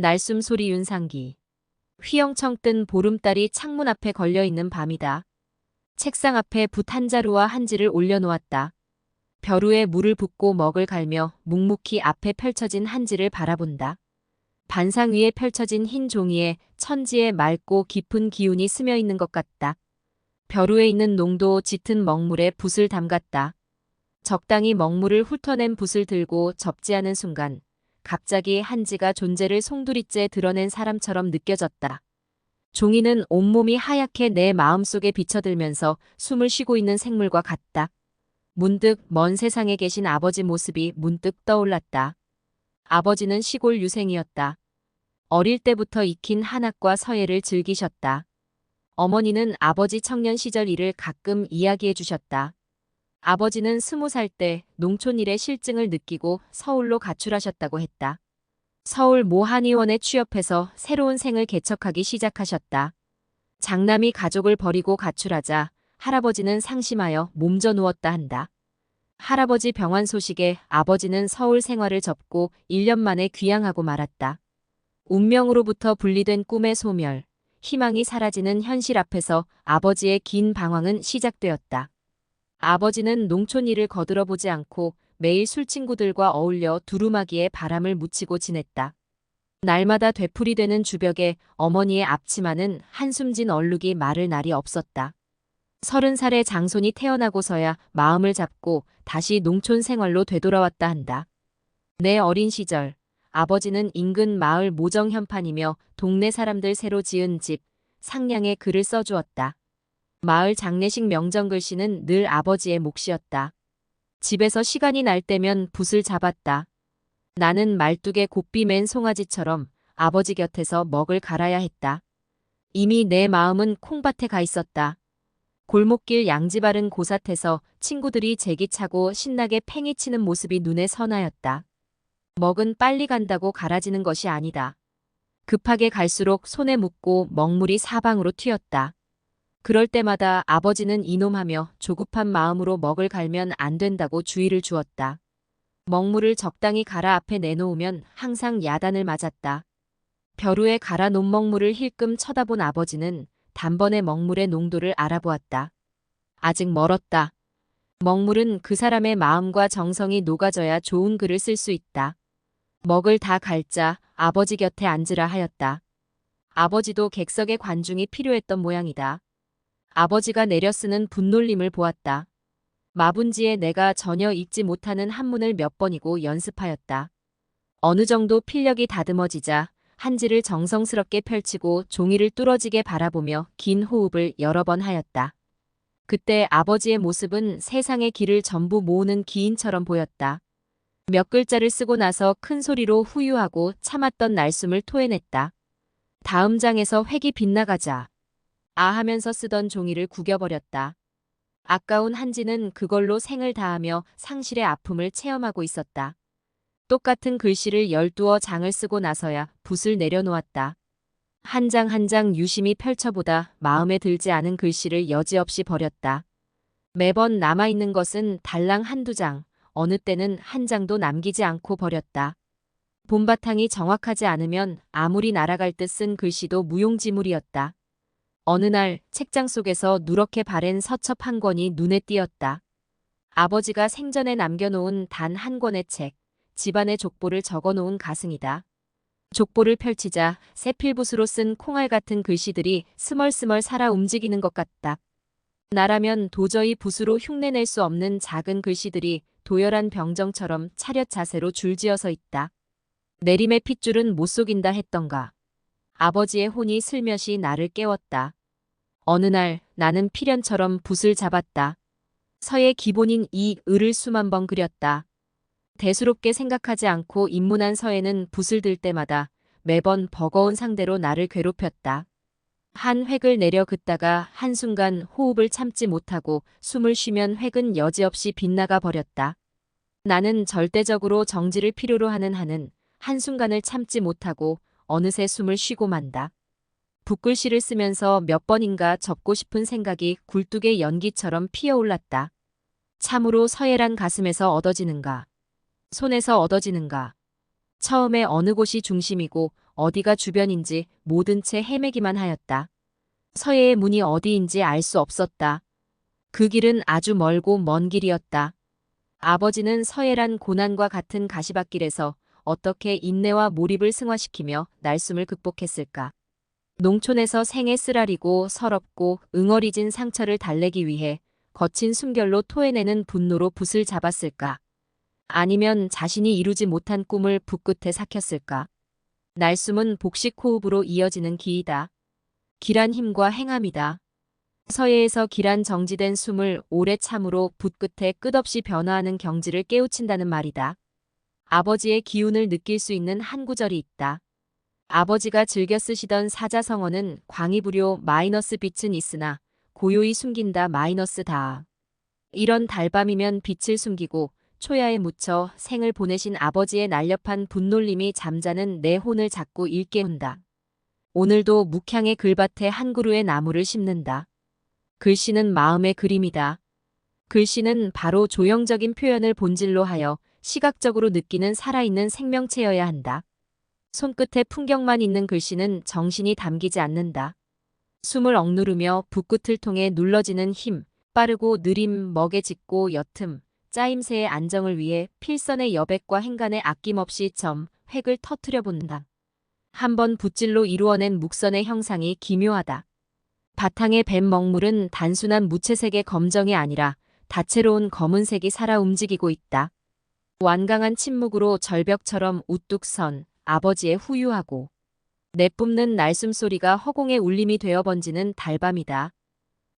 날숨 소리 윤상기. 휘영청 뜬 보름달이 창문 앞에 걸려있는 밤이다. 책상 앞에 붓 한 자루와 한지를 올려놓았다. 벼루에 물을 붓고 먹을 갈며 묵묵히 앞에 펼쳐진 한지를 바라본다. 반상 위에 펼쳐진 흰 종이에 천지의 맑고 깊은 기운이 스며 있는 것 같다. 벼루에 있는 농도 짙은 먹물에 붓을 담갔다. 적당히 먹물을 훑어낸 붓을 들고 접지하는 순간 갑자기 한지가 존재를 송두리째 드러낸 사람처럼 느껴졌다. 종이는 온몸이 하얗게 내 마음속에 비쳐들면서 숨을 쉬고 있는 생물과 같다. 문득 먼 세상에 계신 아버지 모습이 문득 떠올랐다. 아버지는 시골 유생이었다. 어릴 때부터 익힌 한학과 서예를 즐기셨다. 어머니는 아버지 청년 시절 일을 가끔 이야기해 주셨다. 아버지는 20살 때 농촌 일의 실증을 느끼고 서울로 가출하셨다고 했다. 서울 모 한의원에 취업해서 새로운 생을 개척하기 시작하셨다. 장남이 가족을 버리고 가출하자 할아버지는 상심하여 몸져 누웠다 한다. 할아버지 병환 소식에 아버지는 서울 생활을 접고 1년 만에 귀향하고 말았다. 운명으로부터 분리된 꿈의 소멸, 희망이 사라지는 현실 앞에서 아버지의 긴 방황은 시작되었다. 아버지는 농촌 일을 거들어보지 않고 매일 술친구들과 어울려 두루마기에 바람을 묻히고 지냈다. 날마다 되풀이되는 주벽에 어머니의 앞치마는 한숨진 얼룩이 마를 날이 없었다. 30살의 장손이 태어나고서야 마음을 잡고 다시 농촌 생활로 되돌아왔다 한다. 내 어린 시절 아버지는 인근 마을 모정 현판이며 동네 사람들 새로 지은 집, 상량에 글을 써주었다. 마을 장례식 명정 글씨는 늘 아버지의 몫이었다. 집에서 시간이 날 때면 붓을 잡았다. 나는 말뚝에 곱비 맨 송아지처럼 아버지 곁에서 먹을 갈아야 했다. 이미 내 마음은 콩밭에 가 있었다. 골목길 양지바른 고삿에서 친구들이 제기차고 신나게 팽이치는 모습이 눈에 선하였다. 먹은 빨리 간다고 갈아지는 것이 아니다. 급하게 갈수록 손에 묻고 먹물이 사방으로 튀었다. 그럴 때마다 아버지는 이놈하며 조급한 마음으로 먹을 갈면 안 된다고 주의를 주었다. 먹물을 적당히 갈아 앞에 내놓으면 항상 야단을 맞았다. 벼루에 갈아 놓은 먹물을 힐끔 쳐다본 아버지는 단번에 먹물의 농도를 알아보았다. 아직 멀었다. 먹물은 그 사람의 마음과 정성이 녹아져야 좋은 글을 쓸 수 있다. 먹을 다 갈자 아버지 곁에 앉으라 하였다. 아버지도 객석의 관중이 필요했던 모양이다. 아버지가 내려쓰는 붓놀림을 보았다. 마분지에 내가 전혀 읽지 못하는 한문을 몇 번이고 연습하였다. 어느 정도 필력이 다듬어지자 한지를 정성스럽게 펼치고 종이를 뚫어지게 바라보며 긴 호흡을 여러 번 하였다. 그때 아버지의 모습은 세상의 길을 전부 모으는 기인처럼 보였다. 몇 글자를 쓰고 나서 큰 소리로 후유하고 참았던 날숨을 토해냈다. 다음 장에서 획이 빗나가자 하면서 쓰던 종이를 구겨버렸다. 아까운 한지는 그걸로 생을 다하며 상실의 아픔을 체험하고 있었다. 똑같은 글씨를 12장을 쓰고 나서야 붓을 내려놓았다. 한 장 한 장 유심히 펼쳐보다 마음에 들지 않은 글씨를 여지없이 버렸다. 매번 남아있는 것은 달랑 한두 장, 어느 때는 한 장도 남기지 않고 버렸다. 본바탕이 정확하지 않으면 아무리 날아갈 듯 쓴 글씨도 무용지물이었다. 어느 날 책장 속에서 누렇게 바랜 서첩 한 권이 눈에 띄었다. 아버지가 생전에 남겨놓은 단 한 권의 책, 집안의 족보를 적어놓은 가승이다. 족보를 펼치자 세필붓으로 쓴 콩알 같은 글씨들이 스멀스멀 살아 움직이는 것 같다. 나라면 도저히 붓으로 흉내낼 수 없는 작은 글씨들이 도열한 병정처럼 차렷 자세로 줄지어서 있다. 내림의 핏줄은 못 속인다 했던가. 아버지의 혼이 슬며시 나를 깨웠다. 어느 날 나는 필연처럼 붓을 잡았다. 서의 기본인 이 을을 수만 번 그렸다. 대수롭게 생각하지 않고 입문한 서에는 붓을 들 때마다 매번 버거운 상대로 나를 괴롭혔다. 한 획을 내려 긋다가 한순간 호흡을 참지 못하고 숨을 쉬면 획은 여지없이 빗나가 버렸다. 나는 절대적으로 정지를 필요로 하는 한은 한순간을 참지 못하고 어느새 숨을 쉬고 만다. 붓글씨를 쓰면서 몇 번인가 접고 싶은 생각이 굴뚝의 연기처럼 피어올랐다. 참으로 서예란 가슴에서 얻어지는가? 손에서 얻어지는가? 처음에 어느 곳이 중심이고 어디가 주변인지 모든 채 헤매기만 하였다. 서예의 문이 어디인지 알 수 없었다. 그 길은 아주 멀고 먼 길이었다. 아버지는 서예란 고난과 같은 가시밭길에서 어떻게 인내와 몰입을 승화시키며 날숨을 극복했을까? 농촌에서 생에 쓰라리고 서럽고 응어리진 상처를 달래기 위해 거친 숨결로 토해내는 분노로 붓을 잡았을까? 아니면 자신이 이루지 못한 꿈을 붓끝에 삭혔을까? 날숨은 복식 호흡으로 이어지는 기이다. 길한 힘과 행함이다. 서예에서 길한 정지된 숨을 오래 참으로 붓끝에 끝없이 변화하는 경지를 깨우친다는 말이다. 아버지의 기운을 느낄 수 있는 한 구절이 있다. 아버지가 즐겨 쓰시던 사자성어는 광이불요 마이너스 빛은 있으나 고요히 숨긴다 마이너스 다. 이런 달밤이면 빛을 숨기고 초야에 묻혀 생을 보내신 아버지의 날렵한 분놀림이 잠자는 내 혼을 자꾸 일깨운다. 오늘도 묵향의 글밭에 한 그루의 나무를 심는다. 글씨는 마음의 그림이다. 글씨는 바로 조형적인 표현을 본질로 하여 시각적으로 느끼는 살아있는 생명체여야 한다. 손끝에 풍경만 있는 글씨는 정신이 담기지 않는다. 숨을 억누르며 붓끝을 통해 눌러지는 힘, 빠르고 느림, 먹에 짙고 옅음, 짜임새의 안정을 위해 필선의 여백과 행간에 아낌없이 점, 획을 터뜨려 본다. 한 번 붓질로 이루어낸 묵선의 형상이 기묘하다. 바탕의 뱀 먹물은 단순한 무채색의 검정이 아니라 다채로운 검은색이 살아 움직이고 있다. 완강한 침묵으로 절벽처럼 우뚝 선 아버지의 후유하고 내뿜는 날숨소리가 허공의 울림이 되어 번지는 달밤이다.